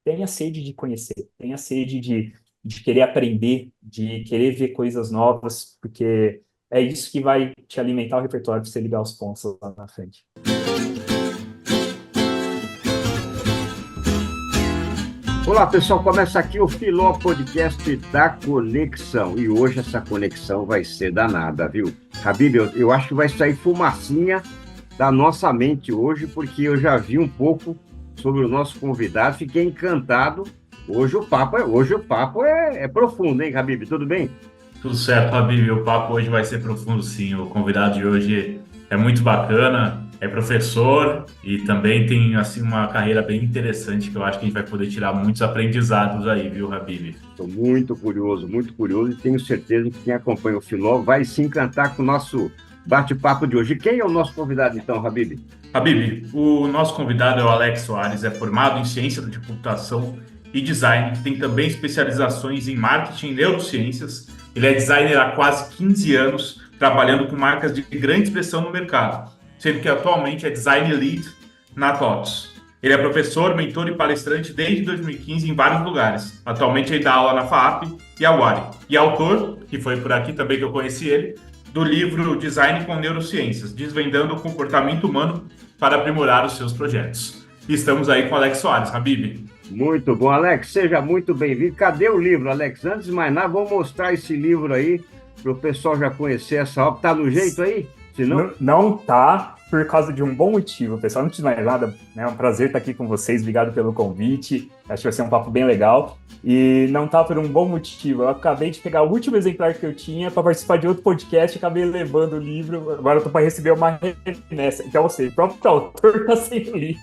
tenha sede de conhecer, tenha sede de querer aprender, de querer ver coisas novas, porque é isso que vai te alimentar o repertório para você ligar os pontos lá na frente. Olá, pessoal. Começa aqui o Filó Podcast da Conexão. E hoje essa conexão vai ser danada, viu? Habib, eu acho que vai sair fumacinha da nossa mente hoje, porque eu já vi um pouco sobre o nosso convidado, fiquei encantado. Hoje o papo é profundo, hein, Habib? Tudo bem? Tudo certo, Habib. O papo hoje vai ser profundo, sim. O convidado de hoje é muito bacana, é professor e também tem assim uma carreira bem interessante que eu acho que a gente vai poder tirar muitos aprendizados aí, viu, Habib? Estou muito curioso e tenho certeza que quem acompanha o Filó vai se encantar com o nosso bate-papo de hoje. E quem é o nosso convidado, então, Habib? Habib, o nosso convidado é o Alex Soares, é formado em ciência de computação e design, tem também especializações em marketing e neurociências. Ele é designer há quase 15 anos, trabalhando com marcas de grande expressão no mercado, sendo que atualmente é design lead na TOTS. Ele é professor, mentor e palestrante desde 2015 em vários lugares. Atualmente ele dá aula na FAAP e a UARI. E é autor, que foi por aqui também que eu conheci ele, do livro Design com Neurociências, desvendando o comportamento humano para aprimorar os seus projetos. E estamos aí com o Alex Soares, Habib. Muito bom, Alex, seja muito bem-vindo. Cadê o livro, Alex? Antes de mais nada, vamos mostrar esse livro aí para o pessoal já conhecer essa obra. Tá no jeito aí? Se não... Não tá por causa de um bom motivo, pessoal. Antes de mais nada, é um prazer estar aqui com vocês. Obrigado pelo convite. Acho que vai ser um papo bem legal. E não tá por um bom motivo. Eu acabei de pegar o último exemplar que eu tinha para participar de outro podcast, acabei levando o livro. Agora eu tô para receber uma remessa. Então, ou seja, o próprio autor está sem o livro.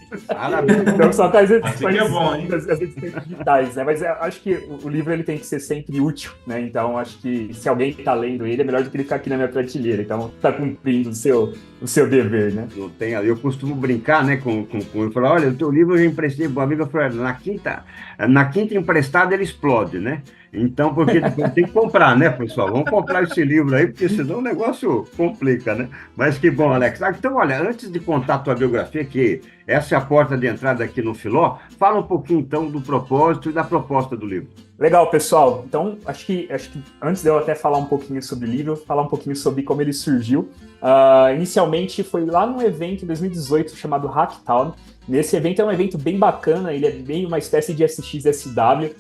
Então, só tá as edições, é bom, hein? as edições digitais, né? Mas eu acho que o livro ele tem que ser sempre útil, né? Então, acho que se alguém está lendo ele, é melhor do que ele ficar aqui na minha prateleira. Então, está cumprindo o seu dever, né? Não tem, eu costumo brincar, né, com eu falo, olha, o teu livro eu já emprestei para um amigo, eu falei, na quinta emprestada ele explode, né? Então, porque tem que comprar, né, pessoal? Vamos comprar esse livro aí, porque senão o negócio complica, né? Mas que bom, Alex. Então, olha, antes de contar a tua biografia, que essa é a porta de entrada aqui no Filó, fala um pouquinho, então, do propósito e da proposta do livro. Legal, pessoal. Então, acho que antes de eu até falar um pouquinho sobre o livro, falar um pouquinho sobre como ele surgiu. Inicialmente foi lá num evento em 2018 chamado Hacktown. Nesse evento é um evento bem bacana, ele é bem uma espécie de SXSW,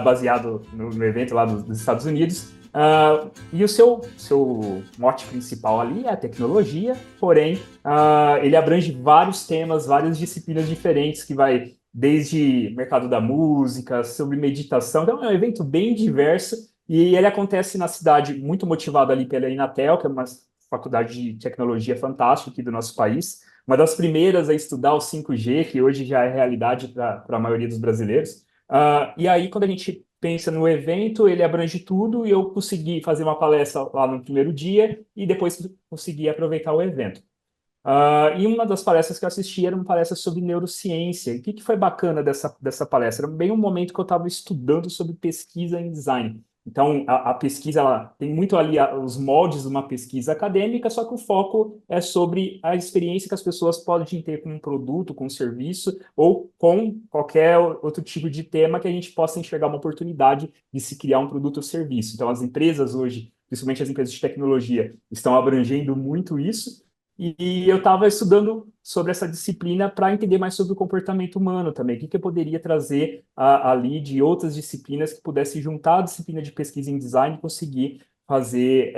baseado no evento lá dos Estados Unidos. E o seu mote principal ali é a tecnologia, porém, ele abrange vários temas, várias disciplinas diferentes, que vai desde mercado da música, sobre meditação. Então, é um evento bem diverso e ele acontece na cidade, muito motivado ali pela Inatel, que é uma faculdade de tecnologia fantástica aqui do nosso país, uma das primeiras a estudar o 5G, que hoje já é realidade para a maioria dos brasileiros. E aí, quando a gente pensa no evento, ele abrange tudo e eu consegui fazer uma palestra lá no primeiro dia e depois consegui aproveitar o evento. E uma das palestras que eu assisti era uma palestra sobre neurociência. E o que foi bacana dessa palestra? Era bem um momento que eu estava estudando sobre pesquisa em design. Então, a pesquisa ela tem muito ali os moldes de uma pesquisa acadêmica, só que o foco é sobre a experiência que as pessoas podem ter com um produto, com um serviço, ou com qualquer outro tipo de tema que a gente possa enxergar uma oportunidade de se criar um produto ou serviço. Então, as empresas hoje, principalmente as empresas de tecnologia, estão abrangendo muito isso. E eu estava estudando sobre essa disciplina para entender mais sobre o comportamento humano também. O que eu poderia trazer ali de outras disciplinas que pudesse juntar a disciplina de pesquisa em design e conseguir fazer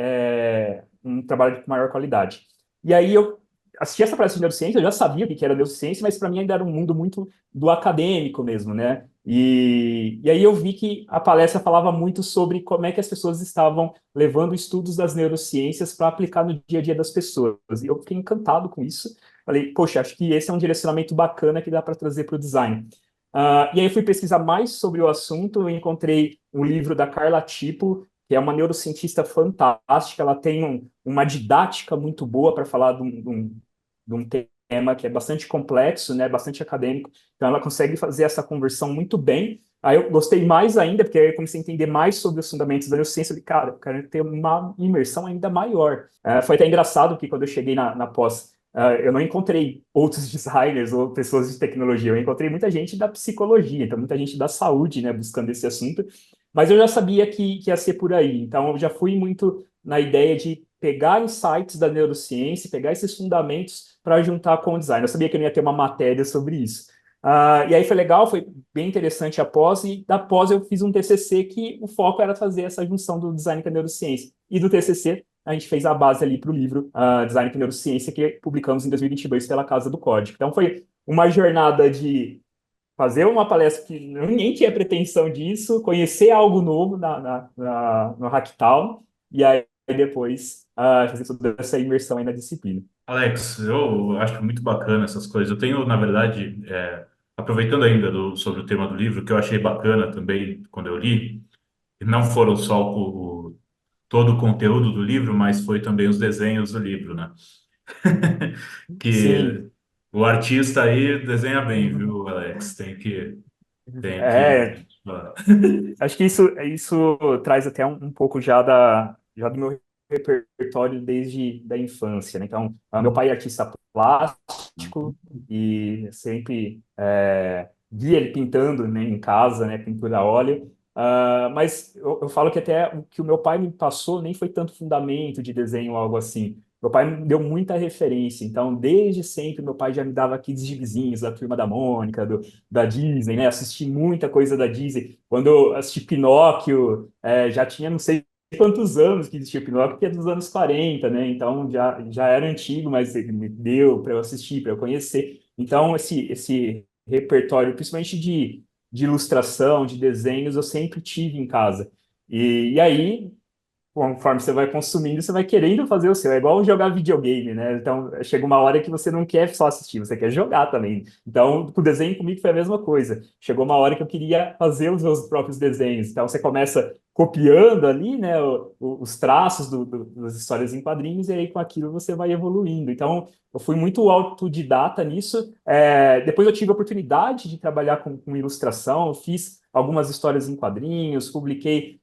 um trabalho de maior qualidade. E aí eu assisti essa palestra de neurociência, eu já sabia o que era neurociência, mas para mim ainda era um mundo muito do acadêmico mesmo, né? E aí eu vi que a palestra falava muito sobre como é que as pessoas estavam levando estudos das neurociências para aplicar no dia a dia das pessoas. E eu fiquei encantado com isso. Falei, poxa, acho que esse é um direcionamento bacana que dá para trazer para o design. E aí eu fui pesquisar mais sobre o assunto, eu encontrei um livro da Carla Tipo, que é uma neurocientista fantástica, ela tem uma didática muito boa para falar de um tema que é bastante complexo, né, bastante acadêmico, então ela consegue fazer essa conversão muito bem. Aí eu gostei mais ainda, porque aí eu comecei a entender mais sobre os fundamentos da neurociência, eu quero ter uma imersão ainda maior. Foi até engraçado que quando eu cheguei na pós, eu não encontrei outros designers ou pessoas de tecnologia, eu encontrei muita gente da psicologia, então muita gente da saúde, né, buscando esse assunto, mas eu já sabia que ia ser por aí, então eu já fui muito na ideia de pegar insights da neurociência, pegar esses fundamentos para juntar com o design. Eu sabia que eu não ia ter uma matéria sobre isso. E aí foi legal, foi bem interessante a pós, e da pós eu fiz um TCC que o foco era fazer essa junção do design com a neurociência. E do TCC a gente fez a base ali para o livro Design com Neurociência, que publicamos em 2022 pela Casa do Código. Então foi uma jornada de fazer uma palestra que ninguém tinha pretensão disso, conhecer algo novo no Hacktown, e aí depois fazer toda essa imersão aí na disciplina. Alex, eu acho muito bacana essas coisas. Eu tenho, na verdade, aproveitando ainda sobre o tema do livro, que eu achei bacana também quando eu li, não foram só todo o conteúdo do livro, mas foi também os desenhos do livro, né? Que Sim, o artista aí desenha bem, viu, Alex? Tem que. é, acho que isso traz até um pouco já do meu repertório desde da infância, né? Então, meu pai é artista plástico e sempre via ele pintando, né, em casa, né, pintura a óleo. Mas eu falo que até o que o meu pai me passou nem foi tanto fundamento de desenho ou algo assim. Meu pai me deu muita referência, então desde sempre meu pai já me dava aqueles gibizinhos da Turma da Mônica, da Disney, né? Assisti muita coisa da Disney. Quando eu assisti Pinóquio, já tinha não sei quantos anos que existia Pinóquio, que é dos anos 40, né? Então já era antigo, mas ele me deu para eu assistir, para eu conhecer. Então, esse repertório, principalmente de ilustração, de desenhos, eu sempre tive em casa. E aí, conforme você vai consumindo, você vai querendo fazer o seu. É igual jogar videogame, né? Então, chega uma hora que você não quer só assistir, você quer jogar também. Então, com o desenho comigo foi a mesma coisa. Chegou uma hora que eu queria fazer os meus próprios desenhos. Então, você começa copiando ali, né, os traços das histórias em quadrinhos, e aí com aquilo você vai evoluindo. Então, eu fui muito autodidata nisso. Depois eu tive a oportunidade de trabalhar com ilustração, eu fiz algumas histórias em quadrinhos, publiquei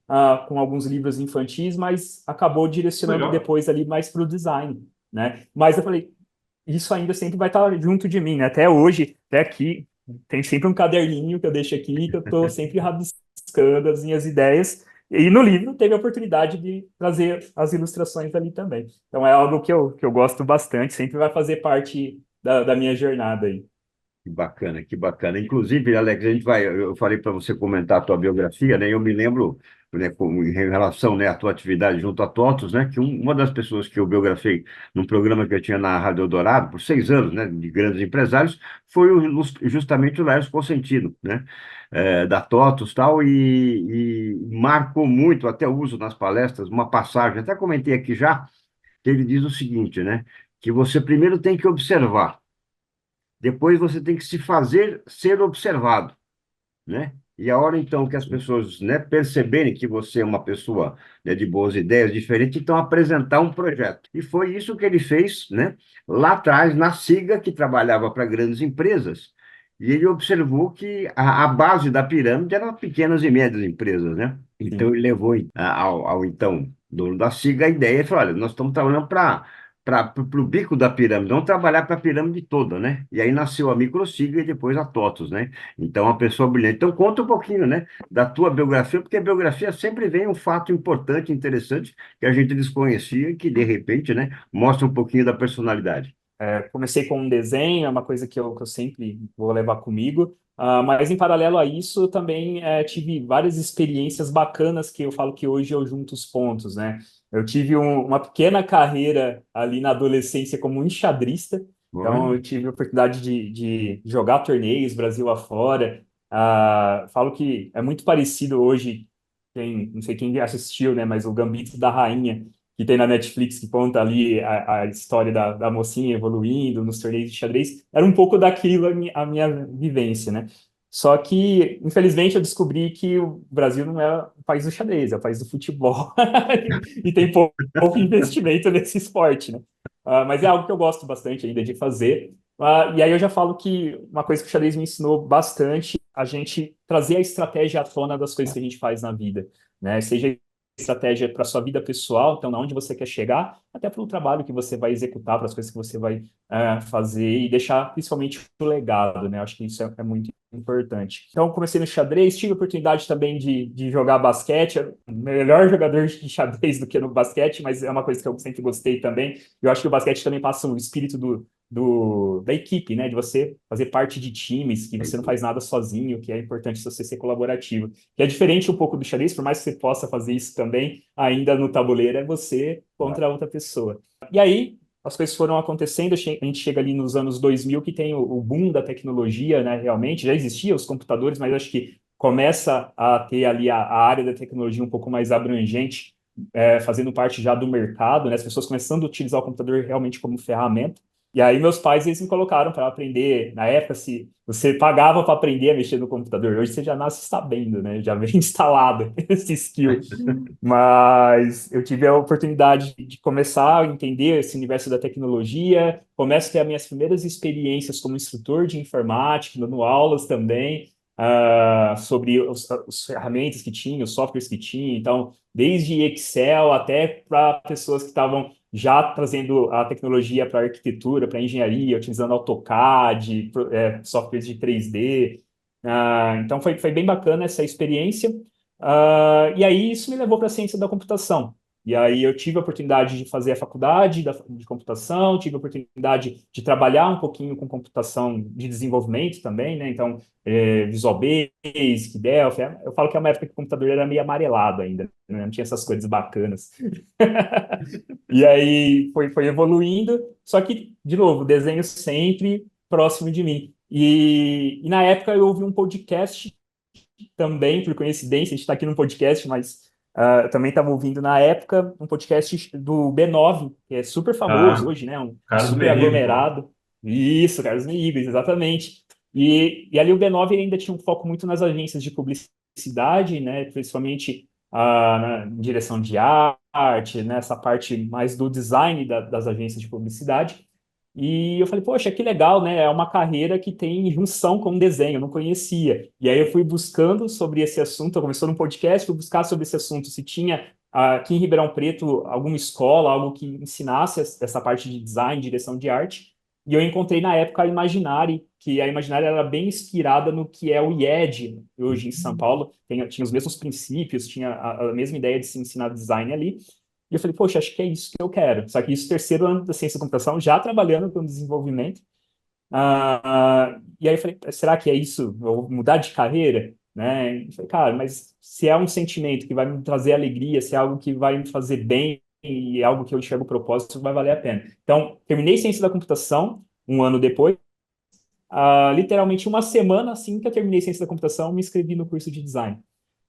com alguns livros infantis, mas acabou direcionando Legal. depois ali mais para o design, né? Mas eu falei, isso ainda sempre vai estar junto de mim, né? Até hoje, até aqui, tem sempre um caderninho que eu deixo aqui, que eu estou sempre rabiscando as minhas ideias. E no livro teve a oportunidade de trazer as ilustrações ali também. Então é algo que eu gosto bastante, sempre vai fazer parte da minha jornada aí. Que bacana, que bacana. Inclusive, Alex, a gente vai, eu falei para você comentar a tua biografia, né? Eu me lembro, né, em relação, né, à tua atividade junto à TOTUS, né, que uma das pessoas que eu biografei num programa que eu tinha na Rádio Eldorado, por 6 anos, né, de grandes empresários, foi justamente o Laércio Consentino, né, da TOTUS tal, e marcou muito, até uso nas palestras, uma passagem, até comentei aqui já, que ele diz o seguinte, né, que você primeiro tem que observar, depois você tem que se fazer ser observado, né? E a hora então que as pessoas, né, perceberem que você é uma pessoa, né, de boas ideias, diferente, então apresentar um projeto. E foi isso que ele fez, né, lá atrás na SIGA, que trabalhava para grandes empresas, e ele observou que a base da pirâmide eram pequenas e médias empresas, né? Então Sim. ele levou ao então dono da SIGA a ideia e falou: olha, nós estamos trabalhando para o bico da pirâmide, vamos trabalhar para a pirâmide toda, né? E aí nasceu a Microsiga e depois a TOTUS, né? Então, uma pessoa brilhante. Então, conta um pouquinho, né, da tua biografia, porque a biografia sempre vem um fato importante, interessante, que a gente desconhecia, que de repente, né, mostra um pouquinho da personalidade. Comecei com um desenho, é uma coisa que eu sempre vou levar comigo, mas em paralelo a isso, eu também tive várias experiências bacanas que eu falo que hoje eu junto os pontos, né? Eu tive uma pequena carreira ali na adolescência como enxadrista, então Olha, eu tive a oportunidade de jogar torneios Brasil afora. Falo que é muito parecido hoje, não sei quem assistiu, né? Mas o Gambito da Rainha que tem na Netflix, que conta ali a história da mocinha evoluindo nos torneios de xadrez, era um pouco daquilo a minha vivência, né? Só que, infelizmente, eu descobri que o Brasil não é o país do xadrez, é o país do futebol. E tem pouco investimento nesse esporte, né? Mas é algo que eu gosto bastante ainda de fazer. E aí eu já falo que uma coisa que o xadrez me ensinou bastante, a gente trazer a estratégia à tona das coisas que a gente faz na vida, né? Seja estratégia para sua vida pessoal, então, onde você quer chegar, até pelo trabalho que você vai executar, para as coisas que você vai fazer e deixar principalmente o legado, né? Acho que isso é muito importante. Então, comecei no xadrez, tive a oportunidade também de jogar basquete, melhor jogador de xadrez do que no basquete, mas é uma coisa que eu sempre gostei também. Eu acho que o basquete também passa o espírito da equipe, né? De você fazer parte de times, que você não faz nada sozinho, que é importante você ser colaborativo. Que é diferente um pouco do xadrez, por mais que você possa fazer isso também, ainda no tabuleiro é você contra outra pessoa. E aí, as coisas foram acontecendo, a gente chega ali nos anos 2000, que tem o boom da tecnologia, né? Realmente, já existiam os computadores, mas acho que começa a ter ali a área da tecnologia um pouco mais abrangente, fazendo parte já do mercado, né? As pessoas começando a utilizar o computador realmente como ferramenta. E aí meus pais, eles me colocaram para aprender. Na época, se você pagava para aprender a mexer no computador, hoje você já nasce sabendo, né? Já vem instalado esse skill. Mas eu tive a oportunidade de começar a entender esse universo da tecnologia, começo a ter as minhas primeiras experiências como instrutor de informática, dando aulas também, sobre as ferramentas que tinha, os softwares que tinha. Então, desde Excel até para pessoas que estavam já trazendo a tecnologia para arquitetura, para engenharia, utilizando AutoCAD, softwares de 3D. Então, foi bem bacana essa experiência. E aí isso me levou para a ciência da computação. E aí eu tive a oportunidade de fazer a faculdade de computação, tive a oportunidade de trabalhar um pouquinho com computação de desenvolvimento também, né? Então, Visual Basic, Delphi. Eu falo que é uma época que o computador era meio amarelado ainda, né? Não tinha essas coisas bacanas. E aí foi evoluindo, só que, de novo, desenho sempre próximo de mim. E na época eu ouvi um podcast também, por coincidência, a gente está aqui num podcast, mas eu também estava ouvindo na época um podcast do B9, que é super famoso Ah, hoje, né? Um Carlos super Merigo, pô. aglomerado. Isso, Carlos Meigas, exatamente. E ali o B9 ainda tinha um foco muito nas agências de publicidade, né? Principalmente na direção de arte, nessa parte mais do design das agências de publicidade. E eu falei, poxa, que legal, né? É uma carreira que tem junção com desenho, eu não conhecia. E aí eu fui buscando sobre esse assunto, começou num podcast, fui buscar sobre esse assunto, se tinha aqui em Ribeirão Preto alguma escola, algo que ensinasse essa parte de design, direção de arte. E eu encontrei na época a Imaginari, que a Imaginari era bem inspirada no que é o IED hoje em São Paulo, tinha os mesmos princípios, tinha a mesma ideia de se ensinar design ali. E eu falei, poxa, acho que é isso que eu quero. Só que isso, terceiro ano da ciência da computação, já trabalhando com desenvolvimento. E aí eu falei, será que é isso? Eu vou mudar de carreira? Né? Eu falei, cara, mas se é um sentimento que vai me trazer alegria, se é algo que vai me fazer bem e é algo que eu enxergo propósito, vai valer a pena. Então, terminei ciência da computação um ano depois. Literalmente uma semana assim que eu terminei ciência da computação, me inscrevi no curso de design.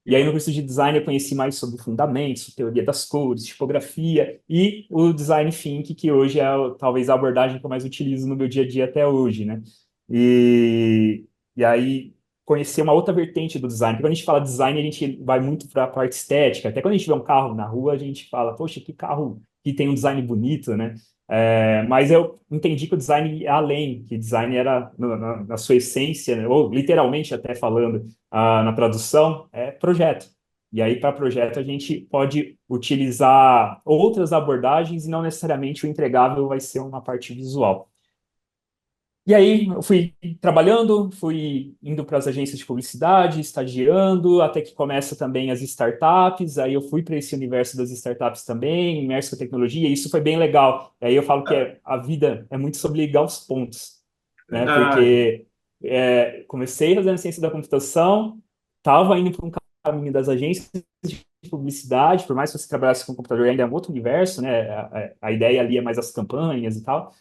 E aí, no curso de design, eu conheci mais sobre fundamentos, teoria das cores, tipografia e o design thinking, que hoje é talvez a abordagem que eu mais utilizo no meu dia a dia até hoje, né? E aí, conhecer uma outra vertente do design. Porque quando a gente fala design, a gente vai muito para a parte estética. Até quando a gente vê um carro na rua, a gente fala, poxa, que carro que tem um design bonito, né? Mas eu entendi que o design é além, que design era, na sua essência, né? Ou literalmente até falando, na tradução, é projeto. E aí, para projeto, a gente pode utilizar outras abordagens e não necessariamente o entregável vai ser uma parte visual. E aí, eu fui trabalhando, fui indo para as agências de publicidade, estagiando, até que começa também as startups. Aí eu fui para esse universo das startups também, imerso com a tecnologia, e isso foi bem legal. Aí eu falo que a vida é muito sobre ligar os pontos, né? Ah, Porque comecei fazendo ciência da computação, estava indo para um caminho das agências de publicidade, por mais que você trabalhasse com computador, ainda é um outro universo, né? A ideia ali é mais as campanhas e tal.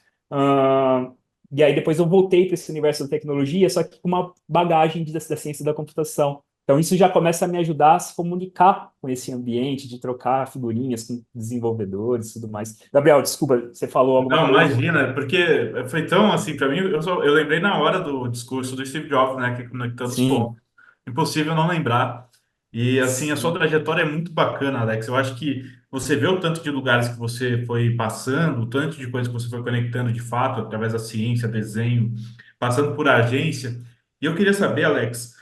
E aí depois eu voltei para esse universo da tecnologia, só que com uma bagagem da ciência da computação. Então isso já começa a me ajudar a se comunicar com esse ambiente, de trocar figurinhas com desenvolvedores e tudo mais. Gabriel, desculpa, você falou alguma não, coisa? imagina, porque foi tão assim, para mim, eu lembrei na hora do discurso do Steve Jobs, né, que conectando os pontos. Sim, Impossível não lembrar. E assim, a sua sim. trajetória é muito bacana, Alex. Eu acho que você vê o tanto de lugares que você foi passando, o tanto de coisas que você foi conectando de fato, através da ciência, desenho, passando por agência. E eu queria saber, Alex,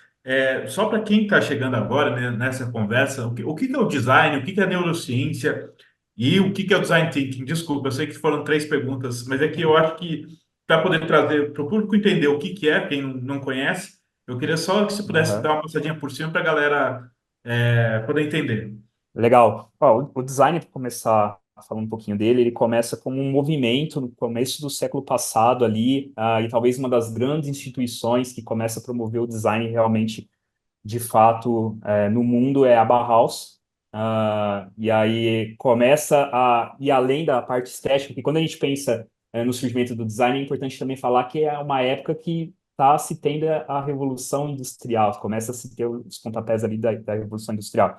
só para quem está chegando agora, né, nessa conversa, o que que é o design, o que que é a neurociência? E o que que é o design thinking? Desculpa, eu sei que foram três perguntas, mas é que eu acho que para poder trazer para o público entender o que que é, quem não conhece, eu queria só que você pudesse Aham. dar uma passadinha por cima para a galera poder entender. Legal. Ó, o design, para começar falando um pouquinho dele, ele começa como um movimento no começo do século passado ali, e talvez uma das grandes instituições que começa a promover o design realmente, de fato, no mundo é a Bauhaus. E aí começa a ir além da parte estética, porque quando a gente pensa no surgimento do design, é importante também falar que é uma época que está se tendo a Revolução Industrial, começa a se ter os pontapés ali da Revolução Industrial.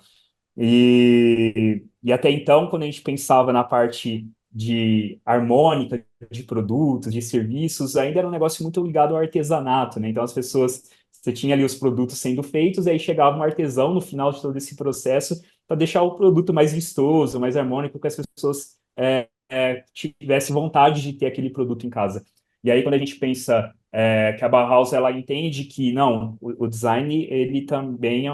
E até então, quando a gente pensava na parte de harmônica, de produtos, de serviços, ainda era um negócio muito ligado ao artesanato, né? Então, as pessoas, você tinha ali os produtos sendo feitos, e aí chegava um artesão no final de todo esse processo para deixar o produto mais vistoso, mais harmônico, que as pessoas tivessem vontade de ter aquele produto em casa. E aí, quando a gente pensa que a Bauhaus, ela entende que, não, o design, ele também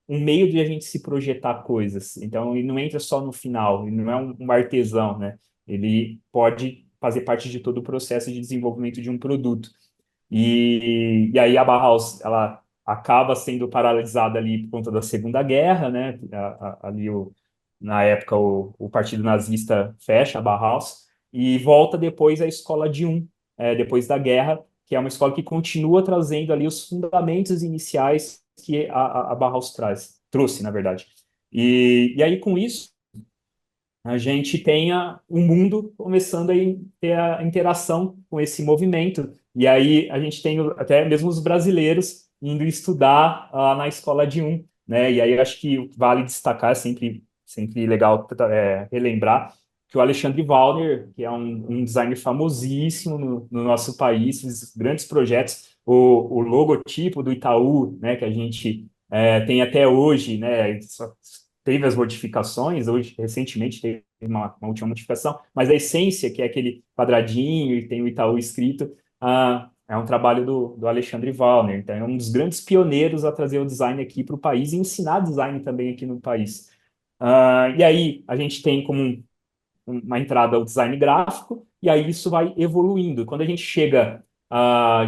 um meio de a gente se projetar coisas. Então, ele não entra só no final, ele não é um artesão, né? Ele pode fazer parte de todo o processo de desenvolvimento de um produto. E aí a Bauhaus, ela acaba sendo paralisada ali por conta da Segunda Guerra, né? Ali, na época, o Partido Nazista fecha a Bauhaus e volta depois à Escola de depois da guerra, que é uma escola que continua trazendo ali os fundamentos iniciais que a Bauhaus trouxe, na verdade. E aí, com isso, a gente tenha o mundo começando a ter a interação com esse movimento. E aí a gente tem até mesmo os brasileiros indo estudar na escola de né? E aí eu acho que vale destacar, sempre legal relembrar, que o Alexandre Wallner, que é um designer famosíssimo no nosso país, fez grandes projetos, o logotipo do Itaú, né, que a gente tem até hoje, né, teve as modificações, hoje, recentemente, teve uma última modificação, mas a essência, que é aquele quadradinho e tem o Itaú escrito, é um trabalho do Alexandre Wallner. Então, é um dos grandes pioneiros a trazer o design aqui para o país e ensinar design também aqui no país. E aí, a gente tem como uma entrada ao design gráfico, e aí isso vai evoluindo. Quando a gente chega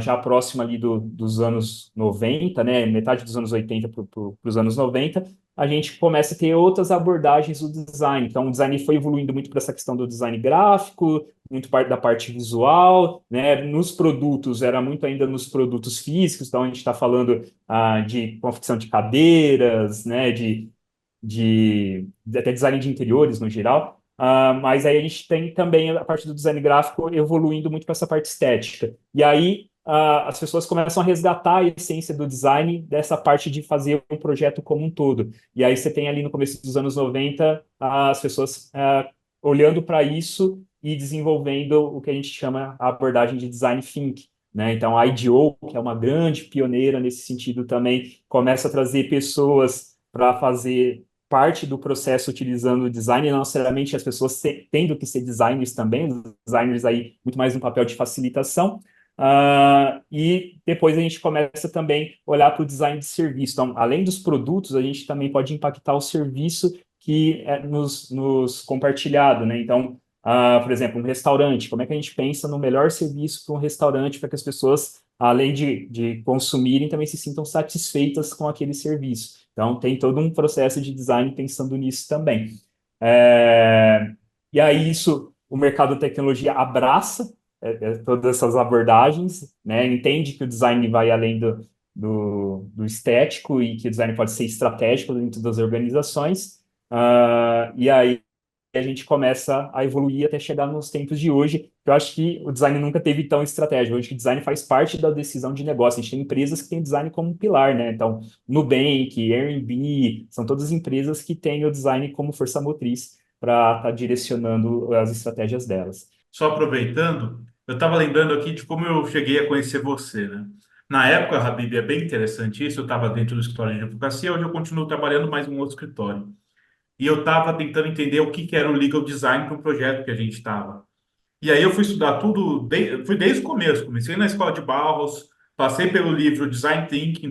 já próximo ali dos anos 90, né, metade dos anos 80 para os anos 90, a gente começa a ter outras abordagens do design. Então, o design foi evoluindo muito para essa questão do design gráfico, muito parte da parte visual, né? Nos produtos, era muito ainda nos produtos físicos, então a gente está falando de confecção de cadeiras, né? De até design de interiores no geral. Mas aí a gente tem também a parte do design gráfico evoluindo muito para essa parte estética. E aí as pessoas começam a resgatar a essência do design dessa parte de fazer um projeto como um todo. E aí você tem ali no começo dos anos 90 as pessoas olhando para isso e desenvolvendo o que a gente chama a abordagem de design thinking. Né? Então, a IDEO, que é uma grande pioneira nesse sentido também, começa a trazer pessoas para fazer parte do processo utilizando o design, não necessariamente as pessoas tendo que ser designers também, designers aí muito mais no papel de facilitação, e depois a gente começa também a olhar para o design de serviço. Então, além dos produtos, a gente também pode impactar o serviço que é nos compartilhado, né? Então, por exemplo, um restaurante, como é que a gente pensa no melhor serviço para um restaurante para que as pessoas, além de consumirem, também se sintam satisfeitas com aquele serviço. Então, tem todo um processo de design pensando nisso também. E aí, isso, o mercado da tecnologia abraça todas essas abordagens, né? Entende que o design vai além do estético e que o design pode ser estratégico dentro das organizações. E aí, a gente começa a evoluir até chegar nos tempos de hoje. Eu acho que o design nunca teve tão estratégico. Hoje, o design faz parte da decisão de negócio. A gente tem empresas que têm design como um pilar, né? Então, Nubank, Airbnb, são todas empresas que têm o design como força motriz para estar direcionando as estratégias delas. Só aproveitando, eu estava lembrando aqui de como eu cheguei a conhecer você, né? Na época, Habib, é bem interessante isso, eu estava dentro do escritório de advocacia, hoje eu continuo trabalhando mais em um outro escritório. E eu estava tentando entender o que que era o legal design para o projeto que a gente estava. E aí eu fui estudar tudo, fui desde o começo, comecei na escola de Barros, passei pelo livro Design Thinking,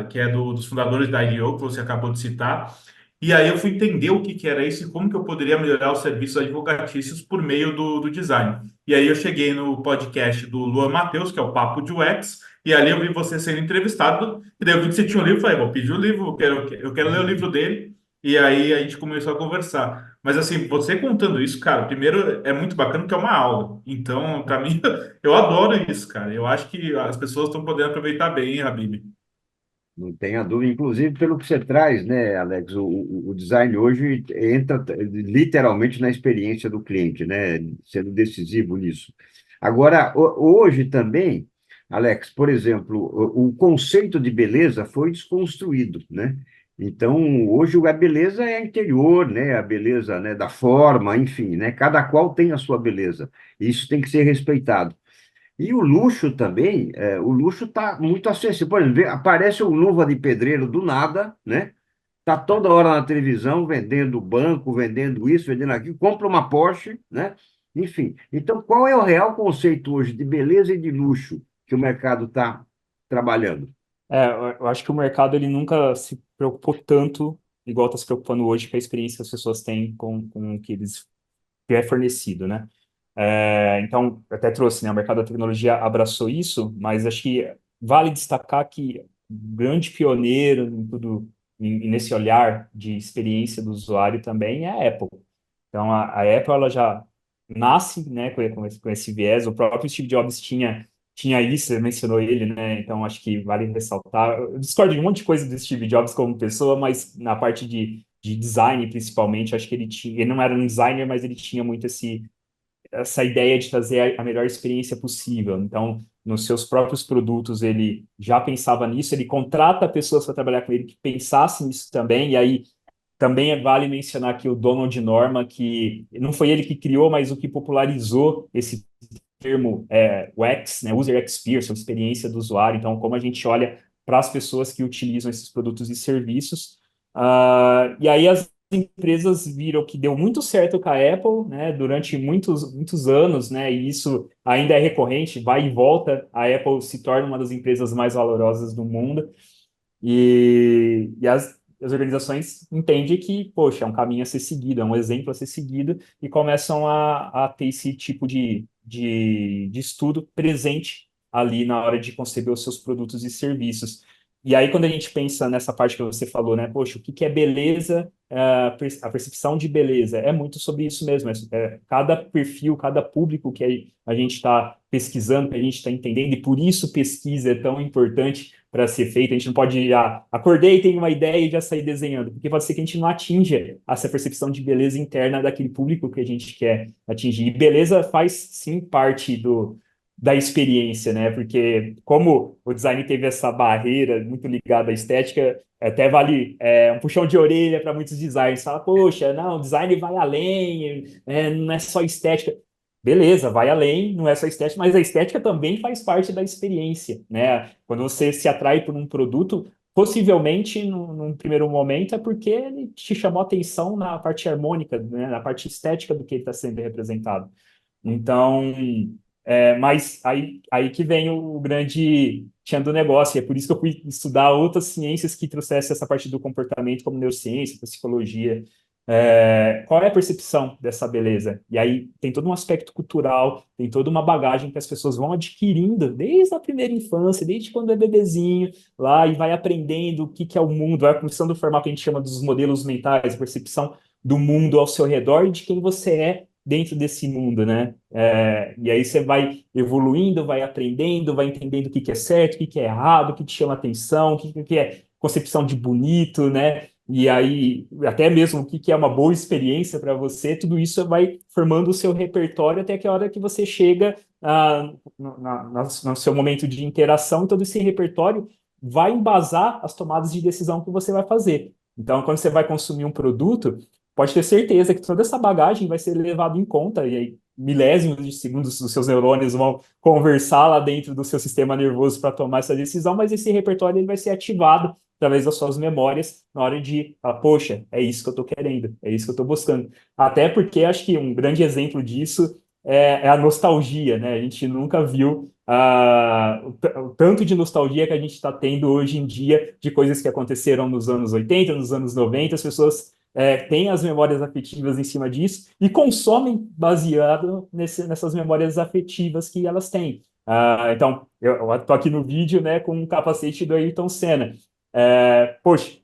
que é dos fundadores da IDEO, que você acabou de citar, E aí eu fui entender o que que era isso e como que eu poderia melhorar os serviços advocatícios por meio do design. E aí eu cheguei no podcast do Luan Matheus, que é o Papo de UX, e ali eu vi você sendo entrevistado, e daí eu vi que você tinha um livro, falei, vou pedir o livro, eu quero ler o livro dele, e aí a gente começou a conversar. Mas assim, você contando isso, cara, primeiro é muito bacana porque é uma aula. Então, para mim, eu adoro isso, cara. Eu acho que as pessoas estão podendo aproveitar bem, Habib. Não tenha dúvida, inclusive pelo que você traz, né, Alex? O design hoje entra literalmente na experiência do cliente, né? Sendo decisivo nisso. Agora, hoje também, Alex, por exemplo, o conceito de beleza foi desconstruído, né? Então, hoje a beleza é interior, né? A beleza, né, da forma, enfim, né? Cada qual tem a sua beleza. Isso tem que ser respeitado. E o luxo também, o luxo está muito acessível. Por exemplo, aparece o Luva de Pedreiro do nada, né? Tá toda hora na televisão vendendo banco, vendendo isso, vendendo aquilo, compra uma Porsche, né? Enfim. Então, qual é o real conceito hoje de beleza e de luxo que o mercado está trabalhando? Eu acho que o mercado ele nunca se preocupou tanto, igual está se preocupando hoje, com a experiência que as pessoas têm com o que eles que é fornecido, né? Então, eu até trouxe, né? O mercado da tecnologia abraçou isso, mas acho que vale destacar que o grande pioneiro em tudo, nesse olhar de experiência do usuário também é a Apple. Então, a Apple ela já nasce, né, com esse viés. O próprio Steve Jobs tinha isso, você mencionou ele, né? Então, acho que vale ressaltar. Eu discordo de um monte de coisa do Steve Jobs como pessoa, mas na parte de design, principalmente, acho que ele não era um designer, mas ele tinha muito essa ideia de trazer a melhor experiência possível. Então, nos seus próprios produtos, ele já pensava nisso, ele contrata pessoas para trabalhar com ele que pensassem nisso também, e aí também vale mencionar aqui o Donald Norman, que não foi ele que criou, mas o que popularizou esse termo UX, né, User Experience, a experiência do usuário. Então, como a gente olha para as pessoas que utilizam esses produtos e serviços. E aí as empresas viram que deu muito certo com a Apple, né, durante muitos, muitos anos, né, e isso ainda é recorrente, vai e volta, a Apple se torna uma das empresas mais valorosas do mundo. E as organizações entendem que, poxa, é um caminho a ser seguido, é um exemplo a ser seguido, e começam a ter esse tipo de estudo presente ali na hora de conceber os seus produtos e serviços. E aí, quando a gente pensa nessa parte que você falou, né, poxa, o que que é beleza, a percepção de beleza, é muito sobre isso mesmo, cada perfil, cada público que a gente está pesquisando, que a gente está entendendo, e por isso pesquisa é tão importante para ser feita. A gente não pode, acordei, tenho uma ideia e já sair desenhando, porque pode ser que a gente não atinja essa percepção de beleza interna daquele público que a gente quer atingir. E beleza faz, sim, parte da experiência, né? Porque como o design teve essa barreira muito ligada à estética, até vale um puxão de orelha para muitos designers. Fala, poxa, não, o design vai além, não é só estética. Beleza, vai além, não é só estética, mas a estética também faz parte da experiência, né? Quando você se atrai por um produto, possivelmente, num primeiro momento, é porque ele te chamou atenção na parte harmônica, né? Na parte estética do que ele está sendo representado. Então, mas aí que vem o grande tchan do negócio, e é por isso que eu fui estudar outras ciências que trouxessem essa parte do comportamento, como neurociência, psicologia. Qual é a percepção dessa beleza? E aí tem todo um aspecto cultural, tem toda uma bagagem que as pessoas vão adquirindo desde a primeira infância, desde quando é bebezinho, lá, e vai aprendendo o que que é o mundo, vai começando a formar o que a gente chama dos modelos mentais, a percepção do mundo ao seu redor e de quem você é dentro desse mundo, né? E aí você vai evoluindo, vai aprendendo, vai entendendo o que que é certo, o que que é errado, o que te chama atenção, o que que é concepção de bonito, né? E aí, até mesmo o que que é uma boa experiência para você, tudo isso vai formando o seu repertório até que a hora que você chega no seu momento de interação, e todo esse repertório vai embasar as tomadas de decisão que você vai fazer. Então, quando você vai consumir um produto, pode ter certeza que toda essa bagagem vai ser levada em conta, e aí milésimos de segundos os seus neurônios vão conversar lá dentro do seu sistema nervoso para tomar essa decisão, mas esse repertório ele vai ser ativado através das suas memórias na hora de falar, poxa, é isso que eu estou querendo, é isso que eu estou buscando. Até porque acho que um grande exemplo disso é a nostalgia, né? A gente nunca viu o tanto de nostalgia que a gente está tendo hoje em dia de coisas que aconteceram nos anos 80, nos anos 90. As pessoas têm as memórias afetivas em cima disso e consomem baseado nessas memórias afetivas que elas têm. Então, eu estou aqui no vídeo, né, com um capacete do Ayrton Senna. Poxa,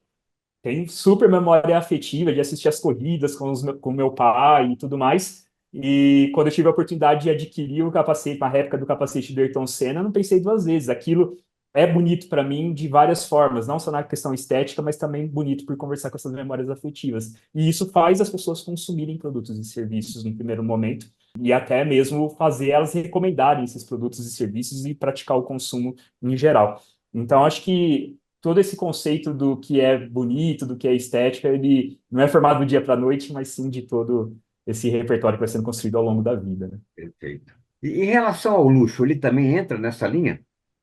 tenho super memória afetiva de assistir as corridas com meu pai e tudo mais. E quando eu tive a oportunidade de adquirir o capacete, na réplica do capacete do Ayrton Senna, não pensei duas vezes. Aquilo é bonito para mim de várias formas, não só na questão estética, mas também bonito por conversar com essas memórias afetivas. E isso faz as pessoas consumirem produtos e serviços no primeiro momento, e até mesmo fazer elas recomendarem esses produtos e serviços e praticar o consumo em geral. Então, acho que todo esse conceito do que é bonito, do que é estética, ele não é formado do dia para a noite, mas sim de todo esse repertório que vai sendo construído ao longo da vida, né? Perfeito. E em relação ao luxo, ele também entra nessa linha?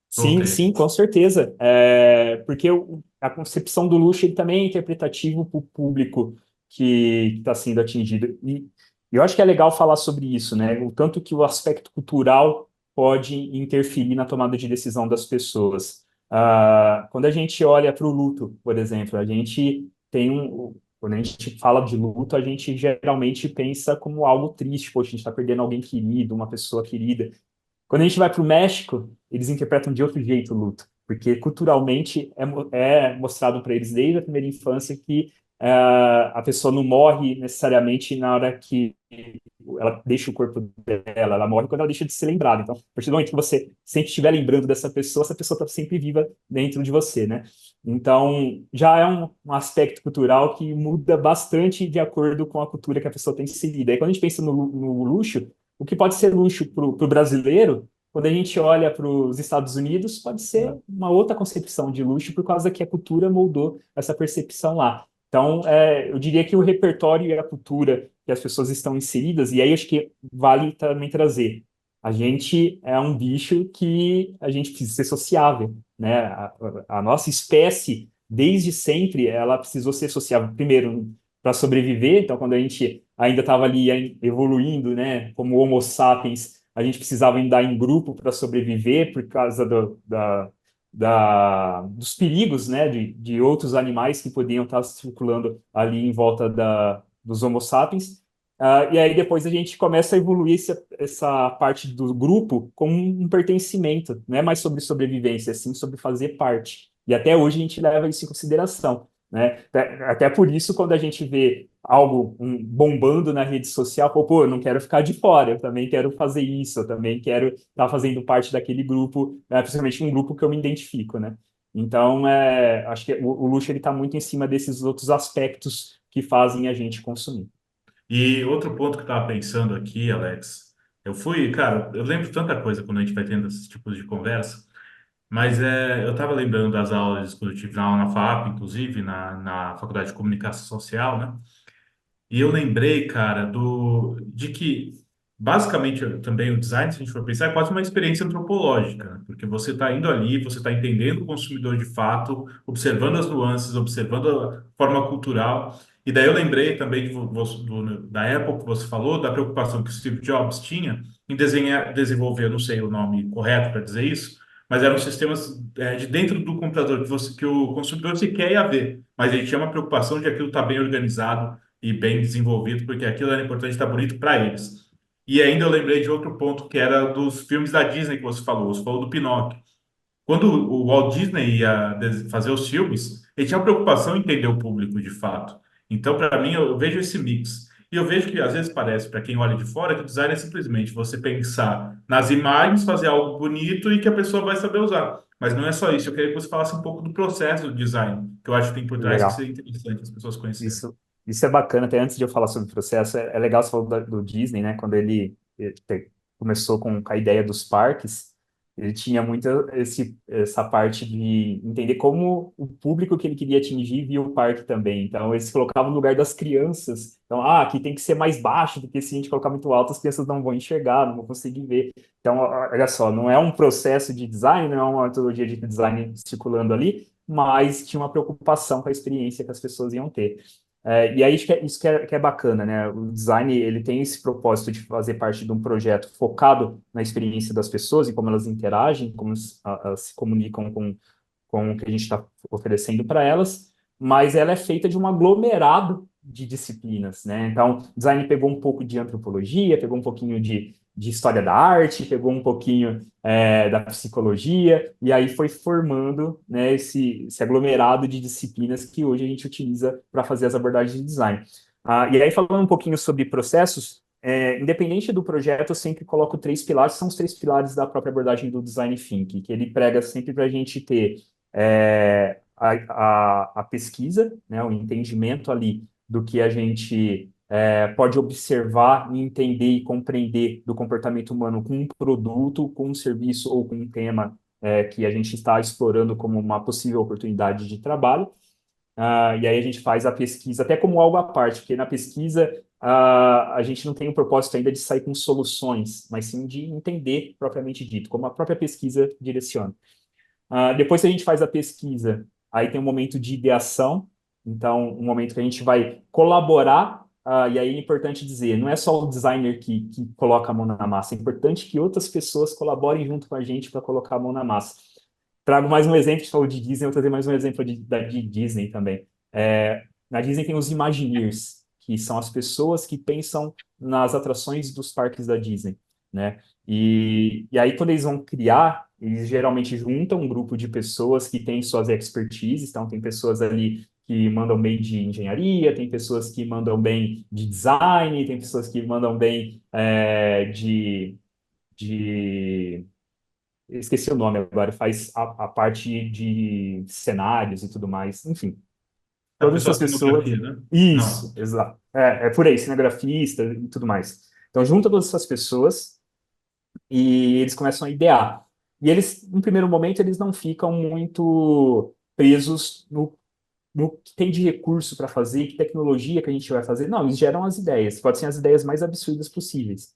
Sim, Voltei. sim, com certeza. Porque a concepção do luxo ele também é interpretativo para o público que está sendo atingido. E eu acho que é legal falar sobre isso, né? O tanto que o aspecto cultural pode interferir na tomada de decisão das pessoas. Quando a gente olha para o luto, por exemplo, a gente tem quando a gente fala de luto, a gente geralmente pensa como algo triste, poxa, a gente está perdendo alguém querido, uma pessoa querida. Quando a gente vai para o México, eles interpretam de outro jeito o luto, porque culturalmente é mostrado para eles desde a primeira infância que a pessoa não morre necessariamente na hora que ela deixa o corpo dela, ela morre quando ela deixa de ser lembrada. Então, a partir do momento que você sempre estiver lembrando dessa pessoa, essa pessoa está sempre viva dentro de você, né? Então, já é um aspecto cultural que muda bastante de acordo com a cultura que a pessoa tem inserida. Aí, quando a gente pensa no luxo, o que pode ser luxo para o brasileiro, quando a gente olha para os Estados Unidos, pode ser uma outra concepção de luxo, por causa que a cultura moldou essa percepção lá. Então, eu diria que o repertório e a cultura que as pessoas estão inseridas, e aí acho que vale também trazer. A gente é um bicho que a gente precisa ser sociável, né? A nossa espécie, desde sempre, ela precisou ser sociável. Primeiro, para sobreviver. Então, quando a gente ainda estava ali evoluindo, né, como Homo sapiens, a gente precisava andar em grupo para sobreviver por causa dos perigos, né, de outros animais que podiam estar circulando ali em volta dos Homo sapiens. E aí depois a gente começa a evoluir essa parte do grupo como um pertencimento, não é mais sobre sobrevivência, é sim sobre fazer parte. E até hoje a gente leva isso em consideração, né? Até por isso, quando a gente vê algo bombando na rede social, pô, eu não quero ficar de fora, eu também quero fazer isso, eu também quero estar fazendo parte daquele grupo, principalmente um grupo que eu me identifico, né? Então, acho que o luxo ele está muito em cima desses outros aspectos que fazem a gente consumir. E outro ponto que eu estava pensando aqui, Alex, cara, eu lembro tanta coisa quando a gente vai tendo esses tipos de conversa, mas eu estava lembrando das aulas quando eu tive na aula na FAP, inclusive, na Faculdade de Comunicação Social, né? E eu lembrei, cara, de que, basicamente, também o design, se a gente for pensar, é quase uma experiência antropológica, né? Porque você está indo ali, você está entendendo o consumidor de fato, observando as nuances, observando a forma cultural. E daí eu lembrei também da época que você falou, da preocupação que o Steve Jobs tinha em desenvolver, eu não sei o nome correto para dizer isso, mas eram sistemas de dentro do computador que o consumidor sequer ia ver, mas ele tinha uma preocupação de aquilo estar bem organizado e bem desenvolvido, porque aquilo era importante estar bonito para eles. E ainda eu lembrei de outro ponto que era dos filmes da Disney que você falou do Pinóquio. Quando o Walt Disney ia fazer os filmes, ele tinha preocupação em entender o público de fato. Então, para mim, eu vejo esse mix. E eu vejo que às vezes parece, para quem olha de fora, que o design é simplesmente você pensar nas imagens, fazer algo bonito e que a pessoa vai saber usar. Mas não é só isso. Eu queria que você falasse um pouco do processo do design, que eu acho que tem por trás, que Legal. seria interessante as pessoas conhecerem. Isso é bacana, até antes de eu falar sobre o processo, é legal você falar do Disney, né? Quando ele começou com a ideia dos parques, ele tinha muito essa parte de entender como o público que ele queria atingir via o parque também. Então, eles colocavam no lugar das crianças. Então, aqui tem que ser mais baixo, porque se a gente colocar muito alto, as crianças não vão enxergar, não vão conseguir ver. Então, olha só, não é um processo de design, não é uma metodologia de design circulando ali, mas tinha uma preocupação com a experiência que as pessoas iam ter. E aí isso que é bacana, né? O design ele tem esse propósito de fazer parte de um projeto focado na experiência das pessoas e como elas interagem, como elas se comunicam com o que a gente está oferecendo para elas, mas ela é feita de um aglomerado de disciplinas, né? Então, design pegou um pouco de antropologia, pegou um pouquinho de história da arte, pegou um pouquinho da psicologia, e aí foi formando, né, esse aglomerado de disciplinas que hoje a gente utiliza para fazer as abordagens de design. E aí, falando um pouquinho sobre processos, independente do projeto, eu sempre coloco três pilares, são os três pilares da própria abordagem do Design Thinking, que ele prega sempre para a gente ter a pesquisa, né, o entendimento ali do que a gente pode observar e entender e compreender do comportamento humano com um produto, com um serviço ou com um tema que a gente está explorando como uma possível oportunidade de trabalho. E aí a gente faz a pesquisa até como algo à parte, porque na pesquisa a gente não tem o propósito ainda de sair com soluções, mas sim de entender propriamente dito, como a própria pesquisa direciona. Depois que a gente faz a pesquisa, aí tem um momento de ideação, então um momento que a gente vai colaborar, e aí é importante dizer, não é só o designer que coloca a mão na massa, é importante que outras pessoas colaborem junto com a gente para colocar a mão na massa. Trago mais um exemplo, a gente falou de Disney, vou trazer mais um exemplo de Disney também. Na Disney tem os Imagineers, que são as pessoas que pensam nas atrações dos parques da Disney, né? E aí, quando eles vão criar, eles geralmente juntam um grupo de pessoas que têm suas expertises, então tem pessoas ali que mandam bem de engenharia, tem pessoas que mandam bem de design, tem pessoas que mandam bem de eu esqueci o nome agora, faz a parte de cenários e tudo mais, enfim. A Todas pessoa essas pessoas. cenografia, né? Isso, Não. exato. É por aí, cinegrafista e tudo mais. Então, junta todas essas pessoas e eles começam a idear. E eles, no primeiro momento, eles não ficam muito presos no que tem de recurso para fazer, que tecnologia que a gente vai fazer. Não, eles geram as ideias, pode ser as ideias mais absurdas possíveis.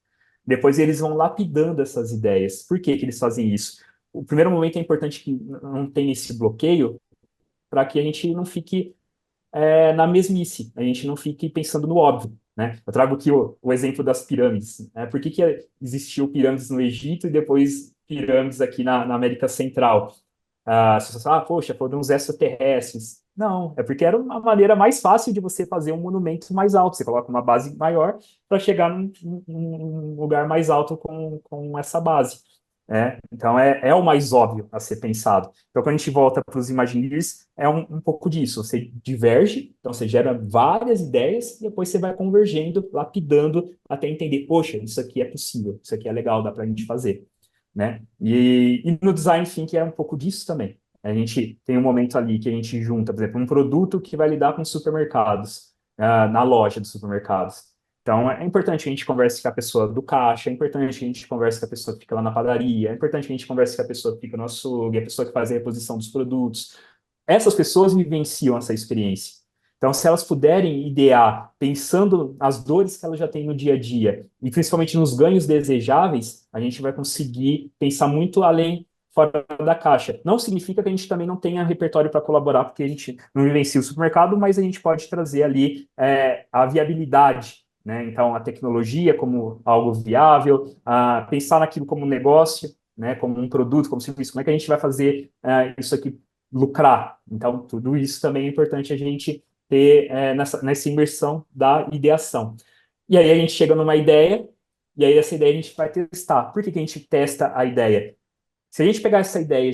Depois eles vão lapidando essas ideias. Por que que eles fazem isso? O primeiro momento é importante que não tenha esse bloqueio para que a gente não fique na mesmice, a gente não fique pensando no óbvio, né? Eu trago aqui o exemplo das pirâmides, né? Por que existiu pirâmides no Egito e depois pirâmides aqui na América Central? As pessoas falam, poxa, foram uns extraterrestres. Não, é porque era uma maneira mais fácil de você fazer um monumento mais alto. Você coloca uma base maior para chegar num lugar mais alto com essa base. Então, é o mais óbvio a ser pensado. Então, quando a gente volta para os Imagineers, é um pouco disso. Você diverge, então você gera várias ideias e depois você vai convergendo, lapidando, até entender, poxa, isso aqui é possível, isso aqui é legal, dá para a gente fazer, né? E no design thinking é um pouco disso também. A gente tem um momento ali que a gente junta, por exemplo, um produto que vai lidar com supermercados, na loja dos supermercados. Então, é importante que a gente converse com a pessoa do caixa, é importante que a gente converse com a pessoa que fica lá na padaria, é importante que a gente converse com a pessoa que fica no açougue, a pessoa que faz a reposição dos produtos. Essas pessoas vivenciam essa experiência. Então, se elas puderem idear, pensando nas dores que elas já têm no dia a dia, e principalmente nos ganhos desejáveis, a gente vai conseguir pensar muito além, fora da caixa. Não significa que a gente também não tenha repertório para colaborar, porque a gente não vivencia o supermercado, mas a gente pode trazer ali a viabilidade, né? Então, a tecnologia como algo viável, pensar naquilo como um negócio, né? Como um produto, como serviço, como é que a gente vai fazer isso aqui lucrar? Então, tudo isso também é importante a gente ter nessa imersão da ideação. E aí a gente chega numa ideia, e aí essa ideia a gente vai testar. Por que que a gente testa a ideia? Se a gente pegar essa ideia e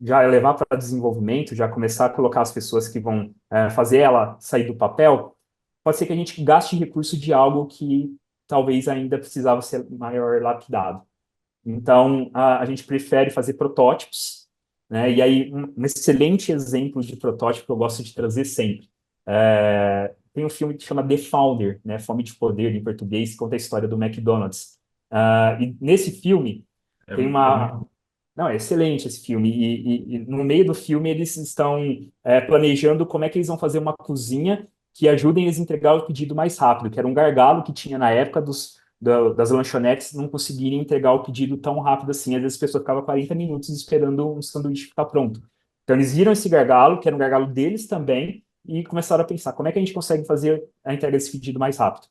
já levar para desenvolvimento, já começar a colocar as pessoas que vão fazer ela sair do papel, pode ser que a gente gaste recurso de algo que talvez ainda precisava ser maior lapidado. Então, a gente prefere fazer protótipos, né? E aí, um excelente exemplo de protótipo que eu gosto de trazer sempre. Tem um filme que chama The Founder, né? Fome de Poder, em português, que conta a história do McDonald's. E nesse filme, É, tem é muito. uma... Não, é excelente esse filme. E no meio do filme, eles estão planejando como é que eles vão fazer uma cozinha que ajudem eles a entregar o pedido mais rápido, que era um gargalo que tinha na época das lanchonetes não conseguirem entregar o pedido tão rápido assim. Às vezes a pessoa ficava 40 minutos esperando um sanduíche ficar pronto. Então eles viram esse gargalo, que era um gargalo deles também, e começaram a pensar como é que a gente consegue fazer a entrega desse pedido mais rápido.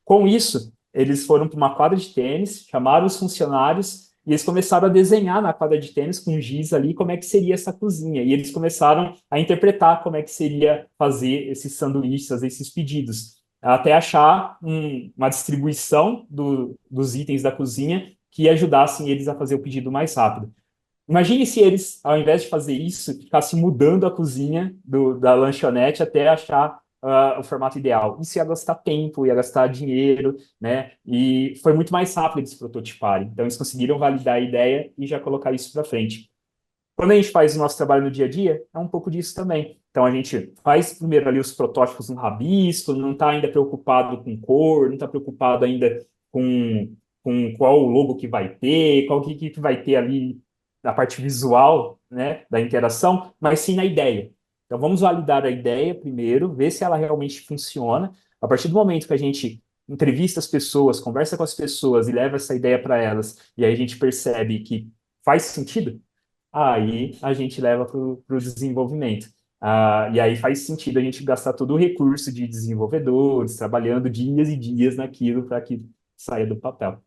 Com isso, eles foram para uma quadra de tênis, chamaram os funcionários e eles começaram a desenhar na quadra de tênis com giz ali como é que seria essa cozinha. E eles começaram a interpretar como é que seria fazer esses sanduíches, fazer esses pedidos, até achar uma distribuição dos itens da cozinha que ajudassem eles a fazer o pedido mais rápido. Imagine se eles, ao invés de fazer isso, ficassem mudando a cozinha da lanchonete até achar o formato ideal. Isso ia gastar tempo, ia gastar dinheiro, né? E foi muito mais rápido eles prototiparem. Então, eles conseguiram validar a ideia e já colocar isso para frente. Quando a gente faz o nosso trabalho no dia a dia, é um pouco disso também. Então, a gente faz primeiro ali os protótipos no rabisco, não está ainda preocupado com cor, não está preocupado ainda com qual o logo que vai ter, qual que vai ter ali na parte visual, né, da interação, mas sim na ideia. Então, vamos validar a ideia primeiro, ver se ela realmente funciona. A partir do momento que a gente entrevista as pessoas, conversa com as pessoas e leva essa ideia para elas, e aí a gente percebe que faz sentido, aí a gente leva para o desenvolvimento. E aí faz sentido a gente gastar todo o recurso de desenvolvedores, trabalhando dias e dias naquilo para que saia do papel.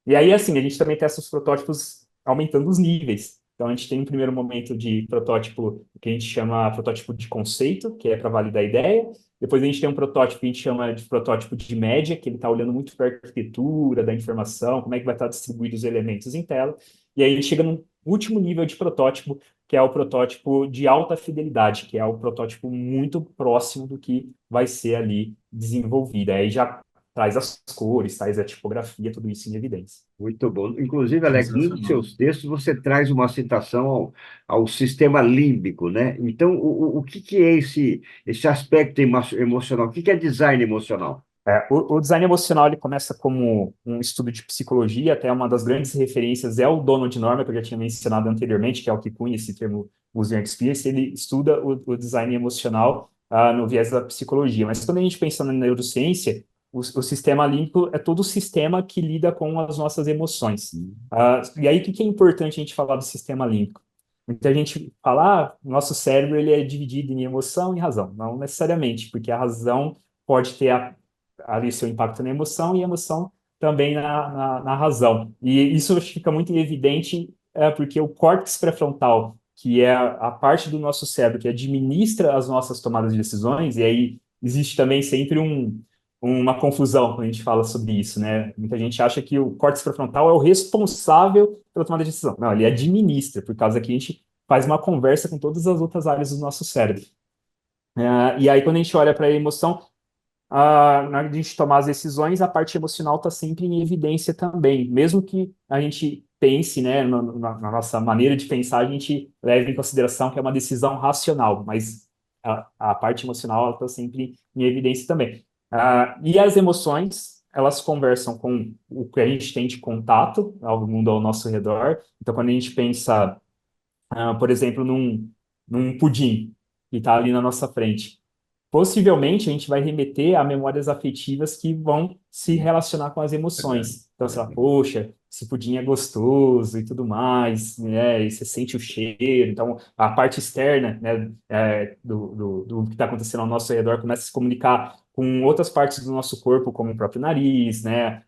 E aí, assim, a gente também testa os protótipos aumentando os níveis. Então, a gente tem um primeiro momento de protótipo que a gente chama protótipo de conceito, que é para validar a ideia. Depois a gente tem um protótipo que a gente chama de protótipo de média, que ele está olhando muito para a arquitetura da informação, como é que vai estar distribuído os elementos em tela. E aí a gente chega no último nível de protótipo, que é o protótipo de alta fidelidade, que é o protótipo muito próximo do que vai ser ali desenvolvido. Aí já traz as cores, traz a tipografia, tudo isso em evidência. Muito bom. Inclusive, Alex, num dos Sensacional. seus textos você traz uma citação ao sistema límbico, né? Então, o que é esse aspecto emocional? O que é design emocional? O design emocional ele começa como um estudo de psicologia, até uma das grandes referências é o Donald Norman, que eu já tinha mencionado anteriormente, que é o que cunha esse termo User Experience, ele estuda o design emocional no viés da psicologia. Mas quando a gente pensa na neurociência, o sistema límbico é todo o sistema que lida com as nossas emoções. E aí, o que é importante a gente falar do sistema límbico? Muita gente fala, o nosso cérebro ele é dividido em emoção e razão. Não necessariamente, porque a razão pode ter ali seu impacto na emoção e a emoção também na razão. E isso fica muito evidente porque o córtex pré-frontal, que é a parte do nosso cérebro que administra as nossas tomadas de decisões, e aí existe também sempre uma confusão quando a gente fala sobre isso, né? Muita gente acha que o córtex pré-frontal é o responsável pela tomada de decisão. Não, ele administra, por causa que a gente faz uma conversa com todas as outras áreas do nosso cérebro. E aí, quando a gente olha para a emoção, na hora de a gente tomar as decisões, a parte emocional está sempre em evidência também. Mesmo que a gente pense, né, na nossa maneira de pensar, a gente leve em consideração que é uma decisão racional, mas a parte emocional está sempre em evidência também. E as emoções, elas conversam com o que a gente tem de contato ao mundo ao nosso redor. Então, quando a gente pensa, por exemplo, num pudim que está ali na nossa frente, possivelmente a gente vai remeter a memórias afetivas que vão se relacionar com as Verdade, emoções. Então, sei lá, verdade. poxa, esse pudim é gostoso e tudo mais, né? E você sente o cheiro. Então, a parte externa, né, do que está acontecendo ao nosso redor começa a se comunicar com outras partes do nosso corpo, como o próprio nariz, né?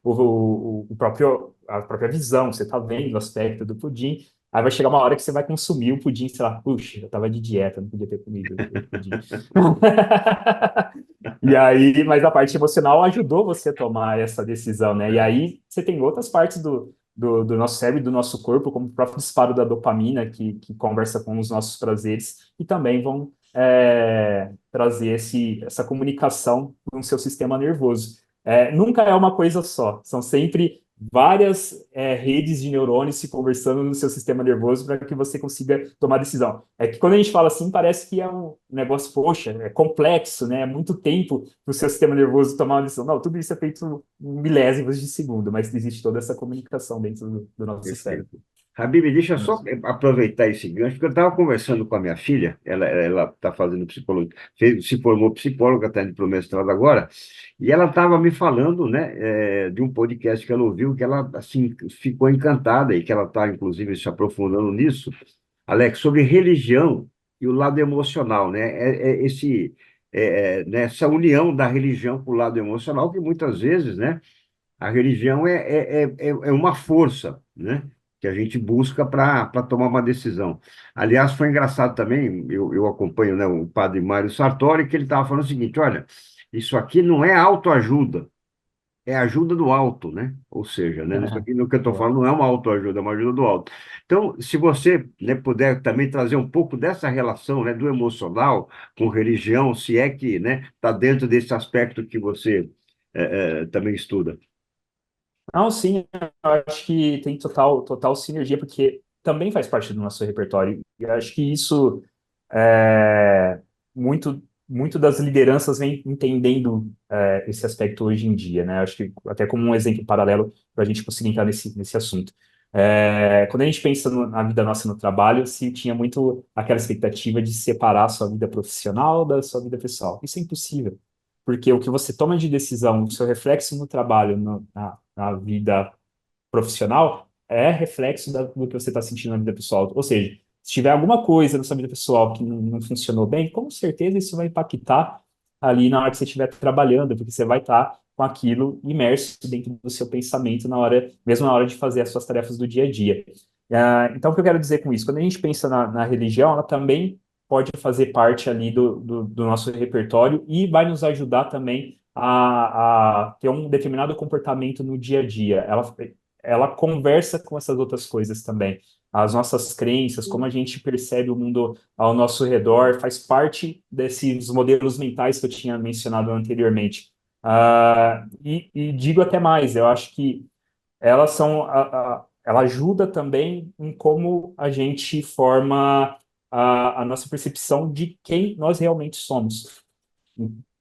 A própria visão, você está vendo o aspecto do pudim. Aí vai chegar uma hora que você vai consumir o pudim, sei lá, puxa, eu tava de dieta, não podia ter comido o pudim. E aí, mas a parte emocional ajudou você a tomar essa decisão, né? E aí você tem outras partes do nosso cérebro e do nosso corpo, como o próprio disparo da dopamina, que conversa com os nossos prazeres, e também vão trazer essa comunicação com o seu sistema nervoso. Nunca é uma coisa só, são sempre várias redes de neurônios se conversando no seu sistema nervoso para que você consiga tomar decisão. É que quando a gente fala assim, parece que é um negócio, poxa, é complexo, né? É muito tempo para o seu sistema nervoso tomar uma decisão. Não, tudo isso é feito em milésimos de segundo, mas existe toda essa comunicação dentro do nosso cérebro. Perfeito. Habib, deixa eu só Nossa. aproveitar esse gancho, porque eu estava conversando com a minha filha, ela está fazendo psicologia, se formou psicóloga, está indo para o mestrado agora, e ela estava me falando, né, de um podcast que ela ouviu, que ela, assim, ficou encantada, e que ela está, inclusive, se aprofundando nisso, Alex, sobre religião e o lado emocional, né, nessa união da religião com o lado emocional, que muitas vezes, né, a religião é uma força, né, que a gente busca para tomar uma decisão. Aliás, foi engraçado também, eu acompanho, né, o padre Mário Sartori, que ele estava falando o seguinte: olha, isso aqui não é autoajuda, é ajuda do alto, né? Ou seja, né, isso aqui no que eu estou Boa. falando não é uma autoajuda, é uma ajuda do alto. Então, se você, né, puder também trazer um pouco dessa relação, né, do emocional com religião, se é que, né, está dentro desse aspecto que você também estuda. Não, sim, eu acho que tem total sinergia, porque também faz parte do nosso repertório. E eu acho que isso muito das lideranças vem entendendo esse aspecto hoje em dia, né? Acho que até como um exemplo paralelo para a gente conseguir entrar nesse assunto. Quando a gente pensa na vida nossa no trabalho, se tinha muito aquela expectativa de separar a sua vida profissional da sua vida pessoal. Isso é impossível, porque o que você toma de decisão, o seu reflexo no trabalho, na vida profissional, é reflexo do que você está sentindo na vida pessoal. Ou seja, se tiver alguma coisa na sua vida pessoal que não funcionou bem, com certeza isso vai impactar ali na hora que você estiver trabalhando, porque você vai estar com aquilo imerso dentro do seu pensamento mesmo na hora de fazer as suas tarefas do dia a dia. Então, o que eu quero dizer com isso? Quando a gente pensa na religião, ela também pode fazer parte ali do nosso repertório e vai nos ajudar também a ter um determinado comportamento no dia a dia. Ela conversa com essas outras coisas também. As nossas crenças, como a gente percebe o mundo ao nosso redor, faz parte desses modelos mentais que eu tinha mencionado anteriormente. E digo até mais, eu acho que ela ajuda também em como a gente forma a nossa percepção de quem nós realmente somos.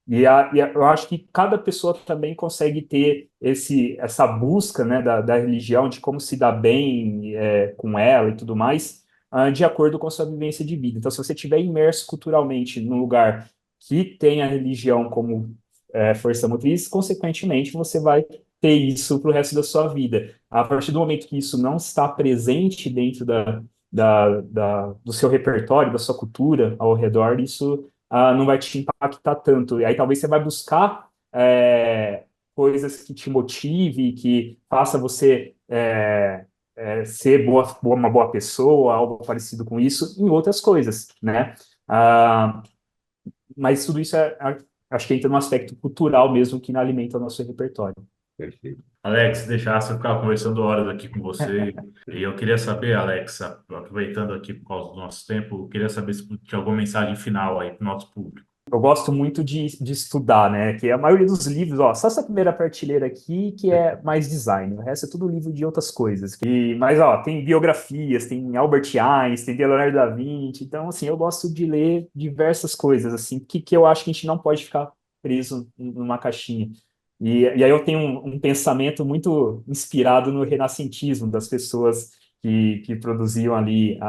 Eu acho que cada pessoa também consegue ter essa busca, né, da religião, de como se dar bem com ela e tudo mais, de acordo com a sua vivência de vida. Então, se você estiver imerso culturalmente num lugar que tem a religião como força motriz, consequentemente, você vai ter isso para o resto da sua vida. A partir do momento que isso não está presente dentro do seu repertório, da sua cultura ao redor, isso não vai te impactar tanto. E aí talvez você vai buscar coisas que te motive, que faça você ser uma boa pessoa, algo parecido com isso, em outras coisas, né? Ah, mas tudo isso acho que entra no aspecto cultural mesmo que alimenta o nosso repertório. Perfeito. Alex, deixasse eu ficar conversando horas aqui com você. E eu queria saber, Alex, aproveitando aqui por causa do nosso tempo, eu queria saber se tinha alguma mensagem final aí para o nosso público. Eu gosto muito de estudar, né? Que a maioria dos livros, ó, só essa primeira prateleira aqui que é mais design, o resto é tudo livro de outras coisas. Mas, ó, tem biografias, tem Albert Einstein, tem Leonardo da Vinci. Então, assim, eu gosto de ler diversas coisas, assim, que eu acho que a gente não pode ficar preso numa caixinha. E aí eu tenho um pensamento muito inspirado no renascentismo, das pessoas que produziam ali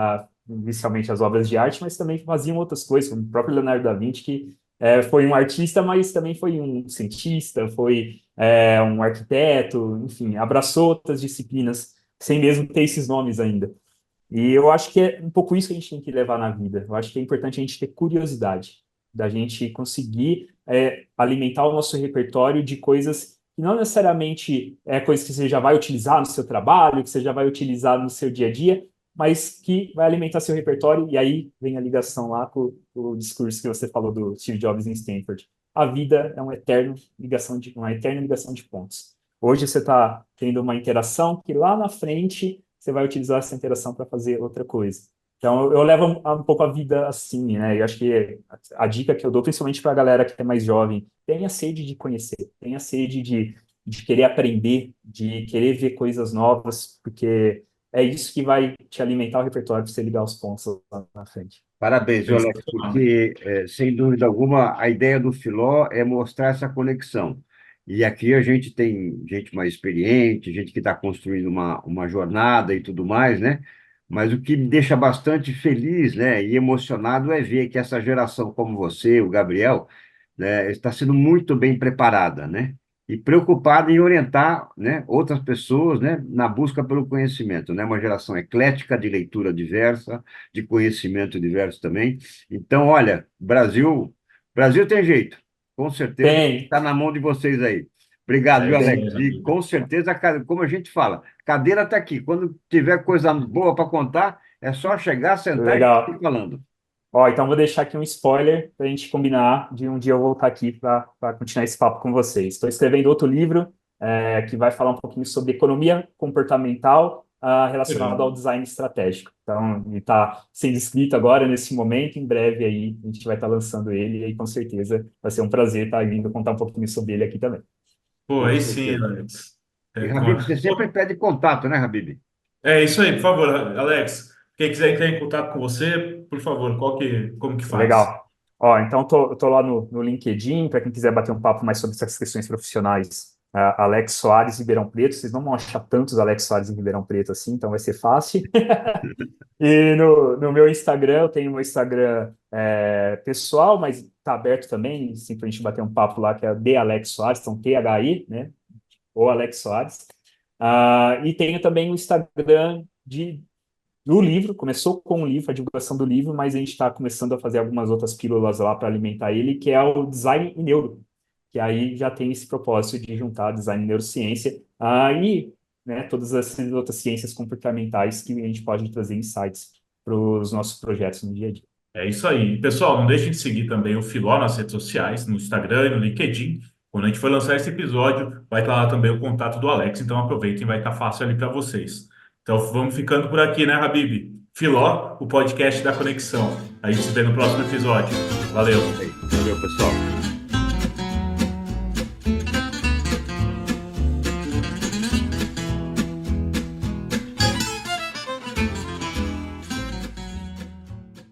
inicialmente as obras de arte, mas também faziam outras coisas, como o próprio Leonardo da Vinci, que foi um artista, mas também foi um cientista, foi um arquiteto, enfim, abraçou outras disciplinas, sem mesmo ter esses nomes ainda. E eu acho que é um pouco isso que a gente tem que levar na vida. Eu acho que é importante a gente ter curiosidade, da gente conseguir alimentar o nosso repertório de coisas que não necessariamente é coisas que você já vai utilizar no seu trabalho, que você já vai utilizar no seu dia a dia, mas que vai alimentar seu repertório. E aí vem a ligação lá com o discurso que você falou do Steve Jobs em Stanford. A vida é uma eterna ligação de pontos. Hoje você está tendo uma interação que lá na frente você vai utilizar essa interação para fazer outra coisa. Então, eu levo um pouco a vida assim, né? Eu acho que a dica que eu dou, principalmente para a galera que é mais jovem, tenha sede de conhecer, tenha sede de querer aprender, de querer ver coisas novas, porque é isso que vai te alimentar o repertório para você ligar os pontos lá na frente. Parabéns, viu, Alex, Sensacional. porque, sem dúvida alguma, a ideia do Filó é mostrar essa conexão. E aqui a gente tem gente mais experiente, gente que está construindo uma jornada e tudo mais, né? Mas o que me deixa bastante feliz, né, e emocionado é ver que essa geração como você, o Gabriel, né, está sendo muito bem preparada, né? E preocupada em orientar, né, outras pessoas, né, na busca pelo conhecimento, né? Uma geração eclética, de leitura diversa, de conhecimento diverso também. Então, olha, Brasil Brasil tem jeito, com certeza Tem. está na mão de vocês aí. Obrigado, É viu, isso Tem. Alex? mesmo, E amigo. com certeza, como a gente fala, cadeira está aqui. Quando tiver coisa boa para contar, é só chegar, sentar e ir Legal. falando. Ó, então vou deixar aqui um spoiler para a gente combinar de um dia eu voltar aqui para continuar esse papo com vocês. Estou escrevendo outro livro que vai falar um pouquinho sobre economia comportamental relacionado Legal. ao design estratégico. Então, ele está sendo escrito agora, nesse momento, em breve aí a gente vai estar lançando ele e aí, com certeza vai ser um prazer estar vindo contar um pouquinho sobre ele aqui também. Pô, Com aí sim, certeza. Alex. E, É, Habib, você sempre pede contato, né, Habib? é isso aí, por favor, Alex. Quem quiser entrar em contato com você, por favor, como que faz? Legal. Ó, então tô lá no LinkedIn, para quem quiser bater um papo mais sobre essas questões profissionais. Alex Soares, Ribeirão Preto. Vocês não vão achar tantos Alex Soares em Ribeirão Preto assim, então vai ser fácil. E no meu Instagram, eu tenho meu Instagram pessoal, mas tá aberto também, simplesmente bater um papo lá, que é de Alex Soares, então THI, né? Ou Alex Soares. E tenho também o Instagram do livro, começou com o livro, a divulgação do livro, mas a gente está começando a fazer algumas outras pílulas lá para alimentar ele, que é o Design e Neuro, que aí já tem esse propósito de juntar design e neurociência, e né, todas as outras ciências comportamentais que a gente pode trazer insights para os nossos projetos no dia a dia. É isso aí. Pessoal, não deixem de seguir também o Filó nas redes sociais, no Instagram e no LinkedIn. Quando a gente for lançar esse episódio, vai estar lá também o contato do Alex, então aproveitem, vai estar fácil ali para vocês. Então vamos ficando por aqui, né, Habib? Filó, o podcast da conexão. A gente se vê no próximo episódio. Valeu! Valeu, pessoal.